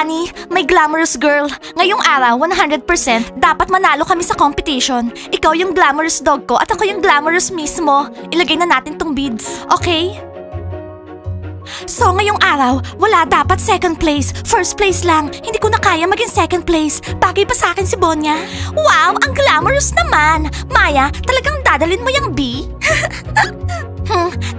Bunny, may glamorous girl. Ngayong araw, 100% dapat manalo kami sa competition. Ikaw yung glamorous dog ko at ako yung glamorous mismo. Ilagay na natin tong beads, okay? So ngayong araw, wala dapat second place. First place lang. Hindi ko na kaya maging second place. Bagay pa sa akin si Bonya. Wow, ang glamorous naman. Maya, talagang dadalin mo yung B?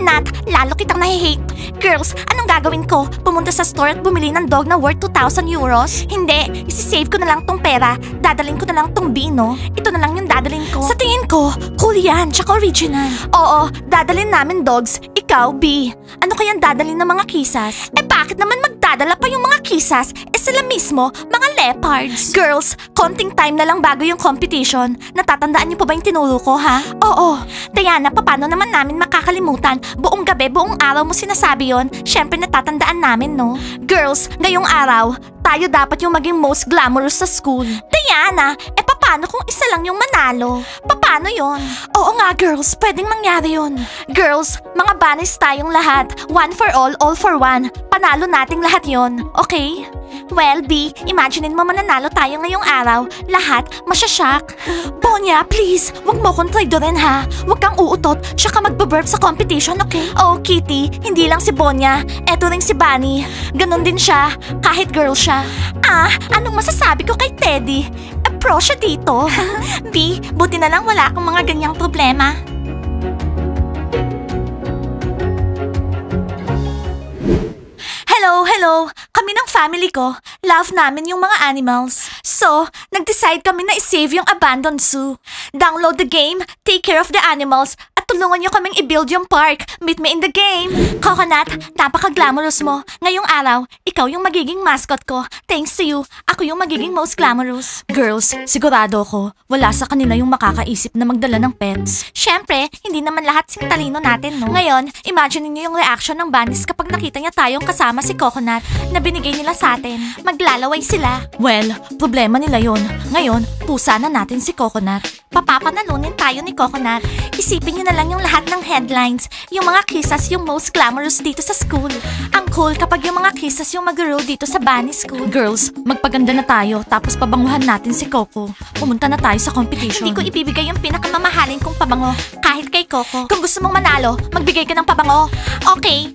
Nat, lalo kitang nahi-hate. Girls, anong gagawin ko? Pumunta sa store at bumili ng dog na worth 2,000 euros? Hindi, isi-save ko na lang tong pera. Dadalin ko na lang tong B, no? Ito na lang yung dadalin ko. Sa tingin ko, cool yan, tsaka original. Oo, dadalin namin dogs. Ikaw, B. Ano kayang dadalin ng mga kisas? Eh bakit naman magdadala pa yung mga kisas? Eh sila mismo, mga leopards. Girls, konting time na lang bago yung competition. Natatandaan niyo pa ba yung tinuro ko, ha? Oo. Diana, paano naman namin makakalimutan? Buong gabi, buong araw mo sinasabi yon. Siyempre natatandaan namin, no? Girls, ngayong araw, tayo dapat yung maging most glamorous sa school. Diana, eh paano kung isa lang yung manalo? Paano yon? Oo nga, girls, pwedeng mangyari yon. Girls, mga banis tayong lahat. One for all for one. Panalo nating lahat yon, okay? Well, B, imaginein mo mananalo tayo ngayong araw. Lahat, masyashock. Bonya, please, wag mo kong traidorin ha. Wag kang uutot, tsaka magbaburp sa competition, okay? Oh, Kitty, hindi lang si Bonya. Eto rin si Bunny. Ganon din siya, kahit girl siya. Ah, anong masasabi ko kay Teddy? Pro siya dito. B, buti na lang wala akong mga ganyang problema. Hello. Kami ng family ko, love namin yung mga animals. So, nag-decide kami na i-save yung abandoned zoo. Download the game, take care of the animals, at tulungan nyo kaming i-build yung park. Meet me in the game. Coconut, napaka-glamorous mo. Ngayong araw, ikaw yung magiging mascot ko. Thanks to you, ako yung magiging most glamorous. Girls, sigurado ko, wala sa kanila yung makakaisip na magdala ng pets. Syempre, hindi naman lahat sing talino natin, no? Ngayon, imagine niyo yung reaction ng bunnies kapag nakita niya tayong kasama si Coconut na binigay nila sa atin. Maglalaway sila. Well, problema nila yon. Ngayon, pusa na natin si Coconut. Papapanalunin tayo ni Coconut. Isipin niyo na lang yung lahat ng headlines. Yung mga kisas yung most glamorous dito sa school. Ang cool kapag yung mga kisas yung mag-rule dito sa bunny school. Girls, magpaganda na tayo tapos pabanguhan natin si Coco. Pumunta na tayo sa competition. Hindi ko ibibigay yung pinakamamahalin kong pabango kahit kay Coco. Kung gusto mong manalo, magbigay ka ng pabango. Okay.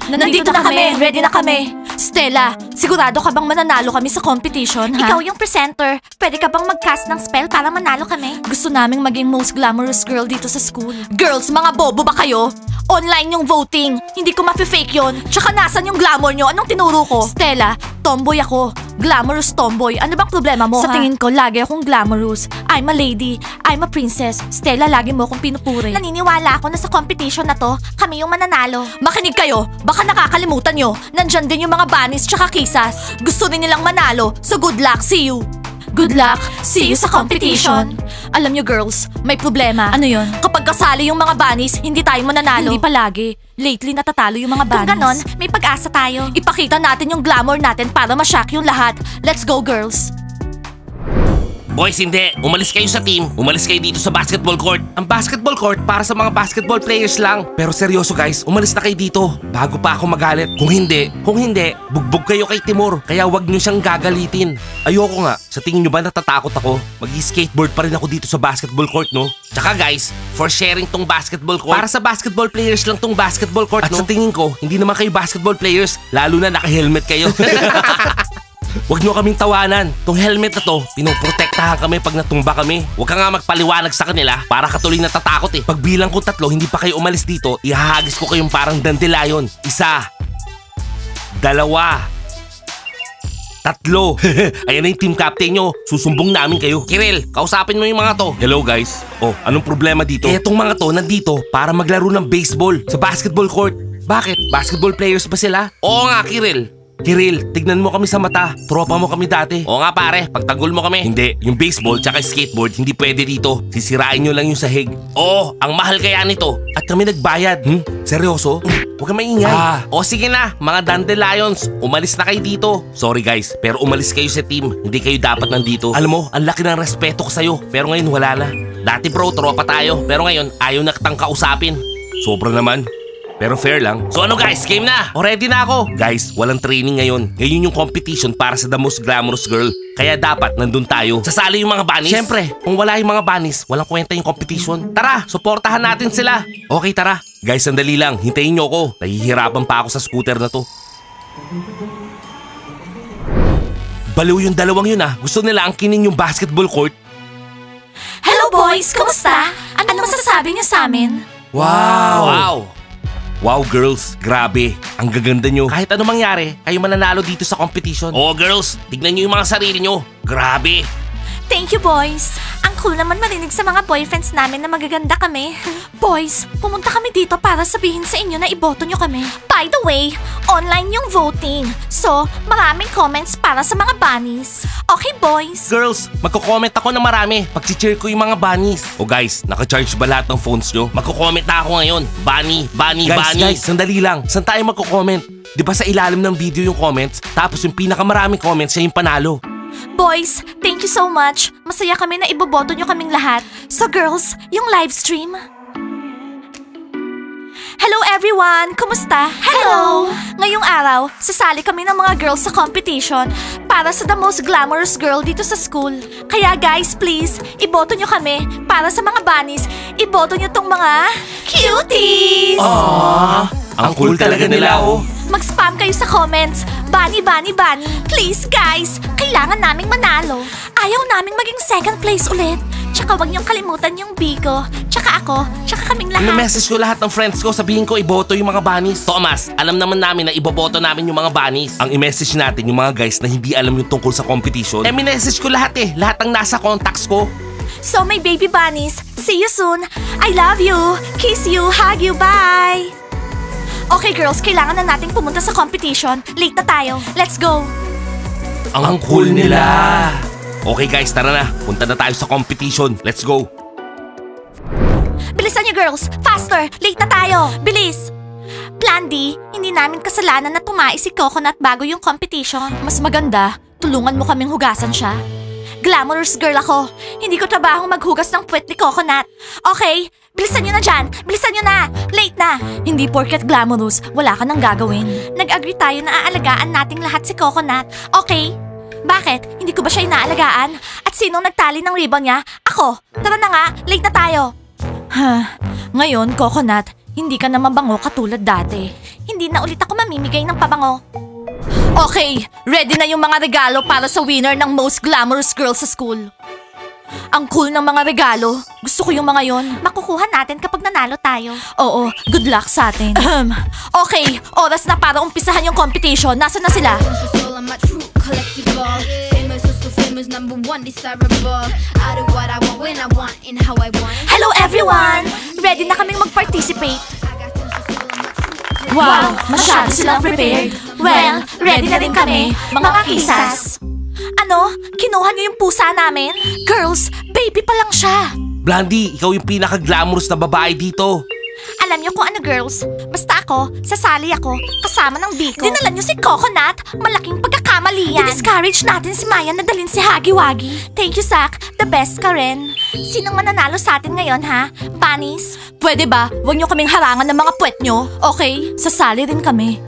Nandito na kami. Ready na kami. Stella, sigurado ka bang mananalo kami sa competition, ha? Ikaw yung presenter. Pwede ka bang mag-cast ng spell para manalo kami? Gusto naming maging most glamorous girl dito sa school. Girls, mga bobo ba kayo? Online yung voting. Hindi ko mafe-fake yon. Tsaka nasan yung glamour nyo? Anong tinuro ko? Stella, tomboy ako. Glamorous tomboy. Ano bang problema mo, Sa ha? tingin ko, lagi akong glamorous. I'm a lady. I'm a princess. Stella, lagi mo akong pinupuri. Naniniwala ako na sa competition na to, kami yung mananalo. Makinig kayo. Baka nakakalimutan nyo. Nandyan din yung mga bunnies tsaka kisas. Gusto rin nilang manalo. So good luck. See you. Good luck. See you sa competition. Alam nyo girls, may problema. Ano yon? Kapag kasali yung mga bunnies, hindi tayo mananalo. Hindi palagi. Lately natatalo yung mga bunnies. Kung ganon, may pag-asa tayo. Ipakita natin yung glamour natin para ma-shock yung lahat. Let's go girls. Boys, hindi. Umalis kayo sa team. Umalis kayo dito sa basketball court. Ang basketball court para sa mga basketball players lang. Pero seryoso guys, umalis na kayo dito. Bago pa ako magalit. Kung hindi, bugbog kayo kay Timur. Kaya wag niyo siyang gagalitin. Ayoko nga. Sa tingin niyo ba natatakot ako? Mag-skateboard pa rin ako dito sa basketball court, no? Tsaka guys, for sharing tong basketball court. Para sa basketball players lang tong basketball court, no? At sa tingin ko, hindi naman kayo basketball players. Lalo na naka-helmet kayo. Huwag nyo kaming tawanan. Tong helmet na to, pinoprotektahan kami pag natumba kami. Huwag ka nga magpaliwanag sa kanila para katuloy natatakot eh. Pag bilang ko 3, hindi pa kayo umalis dito, ihahagis ko kayong parang dandelion. 1, 2, 3. Ayan na yung team captain nyo. Susumbong namin kayo. Kiril, kausapin mo yung mga to. Hello guys. Oh, anong problema dito? Etong mga to nandito para maglaro ng baseball sa basketball court. Bakit? Basketball players ba sila? Oo nga, Kiril. Kiril, tignan mo kami sa mata. Tropa mo kami dati. Oo nga pare, pagtanggol mo kami. Hindi, yung baseball tsaka skateboard hindi pwede dito. Sisirain nyo lang yung sahig. Oo, ang mahal kaya nito. At kami nagbayad. Seryoso? Huwag kang maingay. O sige na, mga dandelions, umalis na kayo dito. Sorry guys, pero umalis kayo sa team. Hindi kayo dapat nandito. Alam mo, ang laki ng respeto ko sa'yo. Pero ngayon wala na. Dati bro, tropa tayo. Pero ngayon, ayaw na kitang kausapin. Sobra naman. Pero fair lang. So ano guys, game na! O ready na ako! Guys, walang training ngayon. Ngayon yung competition para sa the most glamorous girl. Kaya dapat nandun tayo. Sasali yung mga bunnies? Siyempre, kung wala yung mga bunnies, walang kwenta yung competition. Tara, suportahan natin sila. Okay, tara. Guys, sandali lang. Hintayin nyo ako. Nahihirapan pa ako sa scooter na to. Baliw yung dalawang yun ah. Gusto nila angkinin yung basketball court. Hello boys, kumusta? Ano masasabi niyo sa amin? Wow! Wow girls, grabe. Ang gaganda nyo. Kahit ano mangyari, kayo mananalo dito sa competition. Oo girls, tignan nyo yung mga sarili nyo. Grabe. Thank you boys. Ang cool naman marinig sa mga boyfriends namin na magaganda kami. Boys, pumunta kami dito para sabihin sa inyo na iboto nyo kami. By the way, online yung voting. So, maraming comments para sa mga bunnies. Okay boys? Girls, magko-comment ako na marami. Pag-cheer ko yung mga bunnies. O guys, naka-charge ba lahat ng phones nyo? Magko-comment na ako ngayon. Bunny, bunny, bunny. Guys, sandali lang. Saan tayo magko-comment? Di ba sa ilalim ng video yung comments? Tapos yung pinakamaraming comments siya yung panalo. Boys, thank you so much. Masaya kami na iboboto nyo kaming lahat. So girls, yung live stream. Hello everyone! Kumusta? Hello! Ngayong araw, sasali kami ng mga girls sa competition para sa the most glamorous girl dito sa school. Kaya guys, please, iboto nyo kami para sa mga bunnies. Iboto nyo tong mga cuties! Aww! Ang cool talaga nila oh. Mag-spam kayo sa comments. Bunny, bunny, bunny. Please guys, kailangan naming manalo. Ayaw naming maging second place ulit. Tsaka wag niyong kalimutan yung Biko. Tsaka ako, tsaka kaming lahat. I-message ko lahat ng friends ko, sabihin ko iboto yung mga bunnies. Thomas, alam naman namin na iboboto namin yung mga bunnies. Ang i-message natin yung mga guys na hindi alam yung tungkol sa competition. I-message ko lahat eh. Lahat ng nasa contacts ko. So my baby bunnies, see you soon. I love you. Kiss you, hug you, bye. Okay girls, kailangan na nating pumunta sa competition. Late na tayo. Let's go. Ang cool nila. Okay guys, tara na. Punta na tayo sa competition. Let's go. Bilisan niyo girls. Faster. Late na tayo. Bilis. Plan D, hindi namin kasalanan na tumai si Coconut bago yung competition. Mas maganda, tulungan mo kaming hugasan siya. Glamorous girl ako. Hindi ko trabahong maghugas ng puwet ni Coconut. Okay? Bilisan nyo na dyan. Bilisan nyo na. Late na. Hindi porket glamorous, wala ka nang gagawin. Nag-agree tayo na aalagaan nating lahat si Coconut. Okay? Bakit? Hindi ko ba siya inaalagaan? At sinong nagtali ng ribbon niya? Ako. Tara na nga. Late na tayo. Ngayon, Coconut, hindi ka na mabango katulad dati. Hindi na ulit ako mamimigay ng pabango. Okay, ready na yung mga regalo para sa winner ng most glamorous girl sa school. Ang cool ng mga regalo. Gusto ko yung mga yon. Makukuha natin kapag nanalo tayo. Oo, good luck sa atin. Okay, oras na para umpisahan yung competition. Nasaan na sila? Hello everyone! Ready na kaming mag-participate. Wow, masyado silang prepared. Well, ready na rin kami, mga kisas. Ano? Kinuha niyo yung pusa namin? Girls, baby pa lang siya. Blandy, ikaw yung pinaka-glamorous na babae dito. Alam niyo kung ano girls, basta ako, sasali ako, kasama ng Biko. Dinala niyo si Coconut, malaking pagkakamali yan. I-discourage natin si Maya na dalhin si Hagi-Wagi. Thank you, Zach. The best ka rin. Sinong mananalo sa atin ngayon, ha? Bunnies? Pwede ba? Huwag niyo kaming harangan ng mga puwet niyo. Okay, sasali rin kami.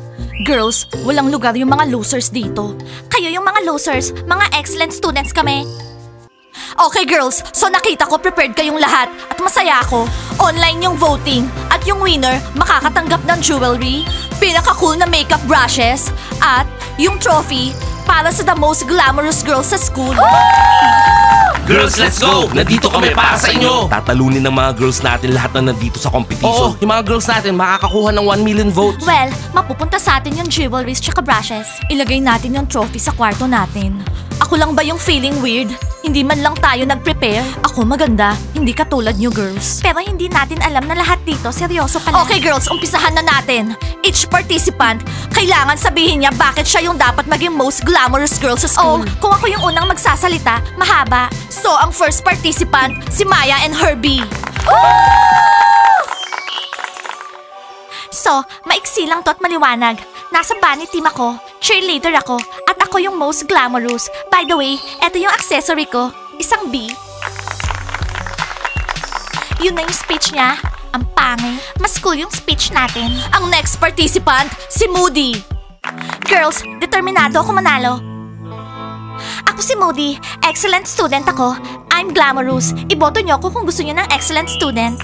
Girls, walang lugar yung mga losers dito. Kayo yung mga losers, mga excellent students kami. Okay girls, so nakita ko prepared kayong lahat at masaya ako. Online yung voting at yung winner makakatanggap ng jewelry, pinaka-cool na makeup brushes, at yung trophy para sa the most glamorous girl sa school. Girls, let's go! Nandito kami para sa inyo! Tatalunin ng mga girls natin lahat na nandito sa competition. Yung mga girls natin makakakuha ng 1 million votes. Well, mapupunta sa atin yung jewelries tsaka brushes. Ilagay natin yung trophy sa kwarto natin. Ako lang ba yung feeling weird? Hindi man lang tayo nag-prepare. Ako maganda, hindi katulad nyo girls. Pero hindi natin alam na lahat dito seryoso pala. Okay girls, umpisahan na natin. Each participant, kailangan sabihin niya bakit siya yung dapat maging most glamorous girl sa school. Kung ako yung unang magsasalita, mahaba. So, ang first participant, si Maya and Herbie. So, maiksi lang to at maliwanag. Nasa bunny team ako, cheerleader ako, at ako yung most glamorous. By the way, eto yung accessory ko, isang bee. Yun na yung speech niya. Ang pangit. Mas cool yung speech natin. Ang next participant, si Moody. Girls, determinado ako manalo. Ako si Moody. Excellent student ako. I'm glamorous. Iboto niyo ako kung gusto niyo ng excellent student.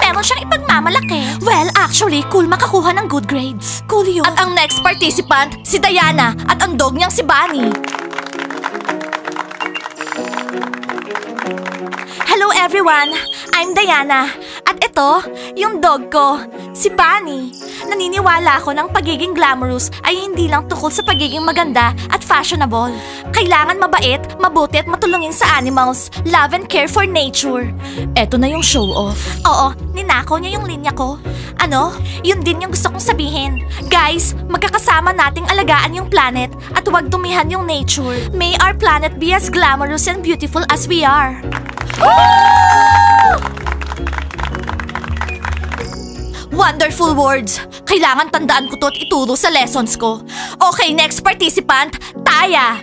Meron siyang ipagmamalaki. Well, actually, cool makakuha ng good grades. Cool yun. At ang next participant, si Diana. At ang dog niyang si Bunny. Hello everyone! I'm Diana. At ito, yung dog ko, si Bunny. Naniniwala ako ng pagiging glamorous ay hindi lang tukol sa pagiging maganda at fashionable. Kailangan mabait, mabuti at matulungin sa animals. Love and care for nature. Eto na yung show off. Oo, ninakaw niya yung linya ko. Ano? Yun din yung gusto kong sabihin. Guys, magkakasama nating alagaan yung planet at huwag dumihan yung nature. May our planet be as glamorous and beautiful as we are. Wonderful words. Kailangan tandaan ko to at ituro sa lessons ko. Okay, next participant, Taya.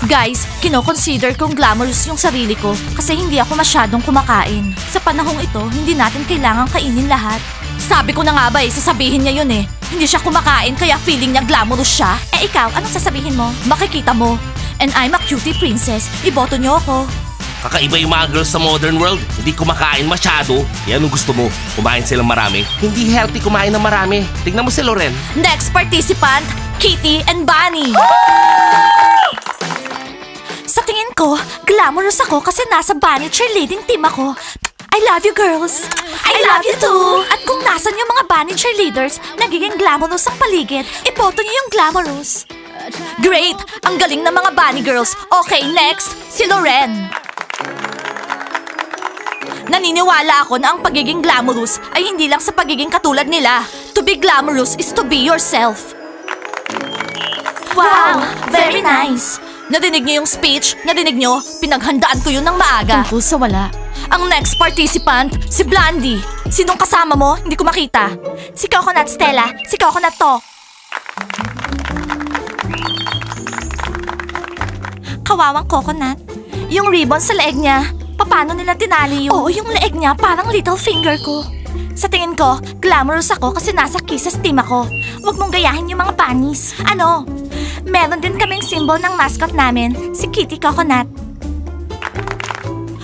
Guys, kino-consider kong glamorous yung sarili ko kasi hindi ako masyadong kumakain. Sa panahong ito, hindi natin kailangan kainin lahat. Sabi ko na nga ba sasabihin niya yun eh. Hindi siya kumakain kaya feeling niya glamorous siya. Eh ikaw, anong sasabihin mo? Makikita mo. And I'm a cutie princess. Iboto niyo ako. Kakaiba yung mga girls sa modern world. Hindi kumakain masyado. Yan ang gusto mo. Kumain silang marami. Hindi healthy kumain ng marami. Tignan mo si Loren. Next participant, Kitty and Bunny. Sa tingin ko, glamorous ako kasi nasa Bunny cheerleading team ako. I love you girls! I love you too! At kung nasan yung mga Bunny cheerleaders, nagiging glamorous ang paligid, iboto niyo yung glamorous. Great! Ang galing ng mga Bunny girls. Okay, next, si Loren. Naniniwala ako na ang pagiging glamorous ay hindi lang sa pagiging katulad nila. To be glamorous is to be yourself. Wow! Very nice! Narinig niyo yung speech? Narinig niyo? Pinaghandaan ko yun ng maaga. Tungkol sa wala. Ang next participant, si Blondie. Sinong kasama mo? Hindi ko makita. Si Coconut Stella. Si Coconut to. Kawawang Coconut. Yung ribbon sa leeg niya. Paano nila tinali yun? Oo, yung leeg niya parang little finger ko. Sa tingin ko, glamorous ako kasi nasa Kisses team ako. Huwag mong gayahin yung mga bunnies. Ano? Meron din kaming symbol ng mascot namin, si Kitty Coconut.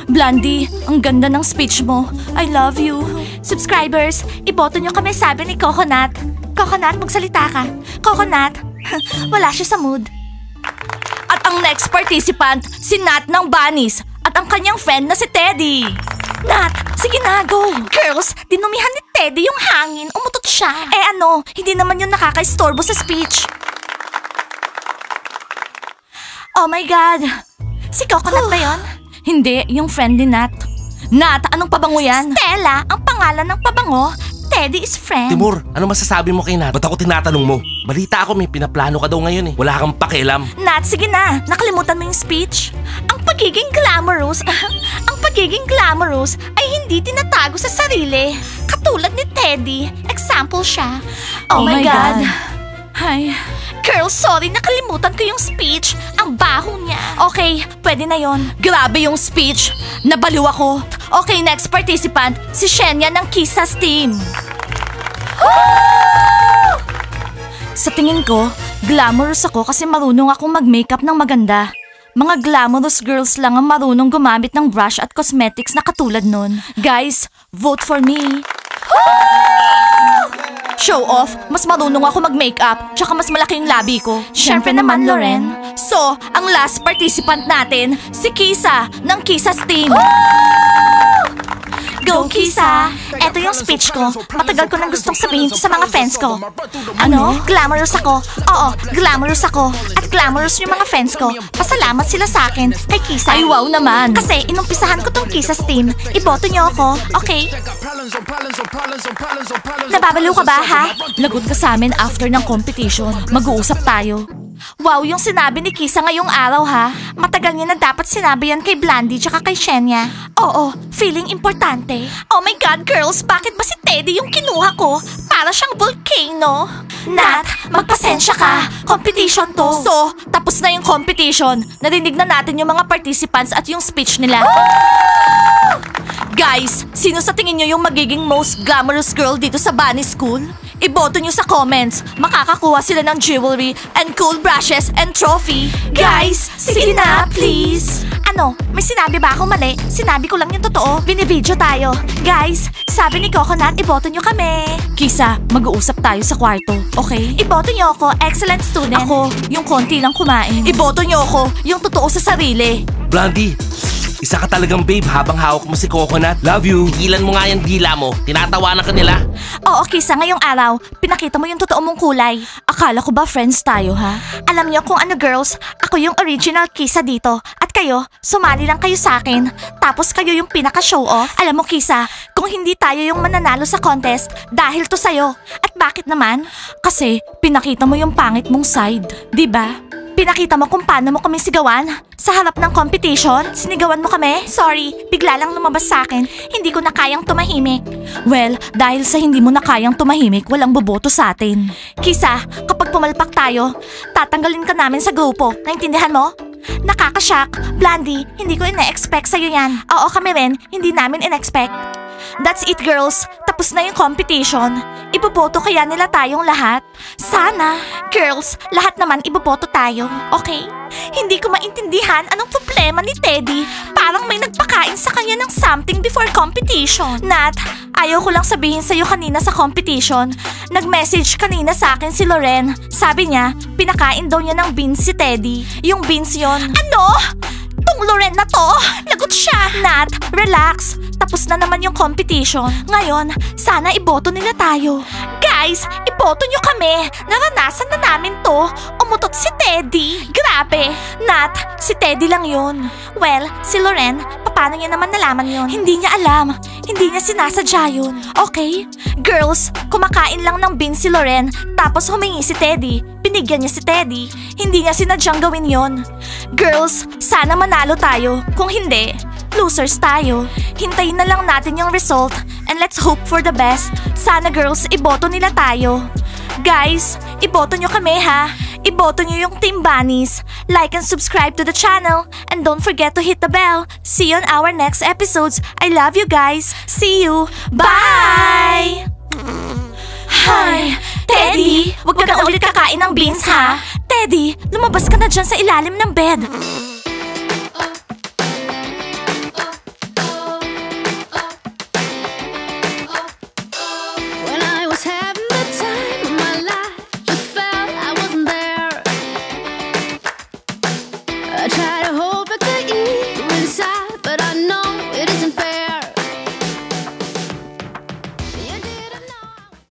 Blondie, ang ganda ng speech mo. I love you. Subscribers, iboto nyo kami, sabi ni Coconut. Coconut, magsalita ka. Coconut, wala siya sa mood. At ang next participant, si Nat ng Bunnies. At ang kanyang friend na si Teddy. Nat, sige na, go! Girls, dinumihan ni Teddy yung hangin. Umutot siya. Eh ano, hindi naman yun nakaka-istorbo sa speech. Oh my God! Si Coconut ba yun? Hindi, yung friend ni Nat. Nat, anong pabango yan? Stella, ang pangalan ng pabango. Teddy is friend. Timur, ano masasabi mo kay Nat? Ba't ako tinatanong mo? Balita ako may pinaplano ka daw ngayon eh. Wala kang pakialam. Nat, sige na. Nakalimutan mo yung speech. Ang pagiging glamorous, ay hindi tinatago sa sarili. Katulad ni Teddy. Example siya. Oh my God. Hi. Girl, sorry, nakalimutan ko yung speech. Ang baho niya. Okay, pwede na yon. Grabe yung speech. Nabaliw ako. Okay, next participant, si Shenya ng Kisses team. Sa tingin ko, glamorous ako kasi marunong akong mag-makeup ng maganda. Mga glamorous girls lang ang marunong gumamit ng brush at cosmetics na katulad nun. Guys, vote for me. Show off, mas marunong ako mag-makeup, tsaka mas malaki yung labi ko. Siyempre naman, Loren. So, ang last participant natin, si Kisa ng Kisses team. Go, Kisa! Eto yung speech ko. Matagal ko nang gustong sabihin sa mga fans ko. Ano? Glamorous ako. Oo, glamorous ako. At glamorous yung mga fans ko. Pasalamat sila sa akin kay Kisa. Ay, wow naman. Kasi inumpisahan ko tong Kisses team. Iboto niyo ako, okay? Nababaliw ka ba, ha? Lagot ka sa amin after ng competition. Mag-uusap tayo. Wow, yung sinabi ni Kisa ngayong araw, ha? Matagal niya na dapat sinabi yan kay Blondie tsaka kay Shenya. Oo, feeling importante. Oh my God, girls, bakit ba si Teddy yung kinuha ko? Para siyang volcano. Nat, magpasensya ka. Competition to. So, tapos na yung competition. Narinig na natin yung mga participants at yung speech nila. Guys, sino sa tingin nyo yung magiging most glamorous girl dito sa Bunny School? Iboto nyo sa comments. Makakakuha sila ng jewelry and cool brushes and trophy. Guys, sige na, please. Ano, may sinabi ba akong mali? Sinabi ko lang yung totoo. Binibidyo tayo. Guys, sabi ni Coconut, iboto nyo kami. Kisa, mag-uusap tayo sa kwarto, okay? Iboto nyo ako, excellent student. Ako, yung konti lang kumain. Iboto nyo ako, yung totoo sa sarili. Blondie, isa ka talagang babe habang hawak mo si Coconut. Love you. Tigilan mo nga yung dila mo. Tinatawanan ka nila. Oo, Kisa, ngayong araw, pinakita mo yung totoo mong kulay. Akala ko ba friends tayo, ha? Alam niyo kung ano, girls, ako yung original Kisa dito. At kayo, sumali lang kayo sa akin. Tapos kayo yung pinaka-show off. Alam mo, Kisa, kung hindi tayo yung mananalo sa contest, dahil to sa'yo. At bakit naman? Kasi pinakita mo yung pangit mong side, di ba? Pinakita mo kung paano mo kami sigawan? Sa harap ng competition, sinigawan mo kami? Sorry, bigla lang lumabas sa akin. Hindi ko na kayang tumahimik. Well, dahil sa hindi mo na kayang tumahimik, walang boboto sa atin. Kisa, kapag pumalpak tayo, tatanggalin ka namin sa grupo. Naintindihan mo? Nakakashock. Blondie, hindi ko ina-expect sa'yo yan. Oo, kami rin, hindi namin in-expect. That's it, girls. Tapos na yung competition. Iboboto kaya nila tayong lahat? Sana. Girls, lahat naman iboboto tayo. Okay? Hindi ko maintindihan anong problema ni Teddy. Parang may nagpakain sa kanya ng something before competition. Nat, ayaw ko lang sabihin sa'yo kanina sa competition. Nag-message kanina sa akin si Loren. Sabi niya, pinakain daw niya ng beans si Teddy. Yung beans yon. Ano? Tong Loren na to? Lagot siya. Nat, relax. Tapos na naman yung competition. Ngayon, sana iboto nila tayo. Guys, iboto nyo kami. Naranasan na namin to. Umutot si Teddy. Grabe. Nat, si Teddy lang yun. Well, si Loren, paano niya naman nalaman yun? Hindi niya alam. Hindi niya sinasadya yun. Okay? Girls, kumakain lang ng beans si Loren, tapos humingi si Teddy. Binigyan niya si Teddy. Hindi niya sinadyang gawin yon. Girls, sana manalo tayo. Kung hindi, losers tayo. Hintayin na lang natin yung result and let's hope for the best. Sana girls, iboto nila tayo. Guys, iboto nyo kami ha. Iboto nyo yung Team Bunnies. Like and subscribe to the channel. And don't forget to hit the bell. See you on our next episodes. I love you guys. See you. Bye! Hi! Teddy, wag ka na ulit kakain ng beans ha. Teddy, lumabas ka na dyan sa ilalim ng bed. When I was having the time of my life, just felt I wasn't there. I tried to hold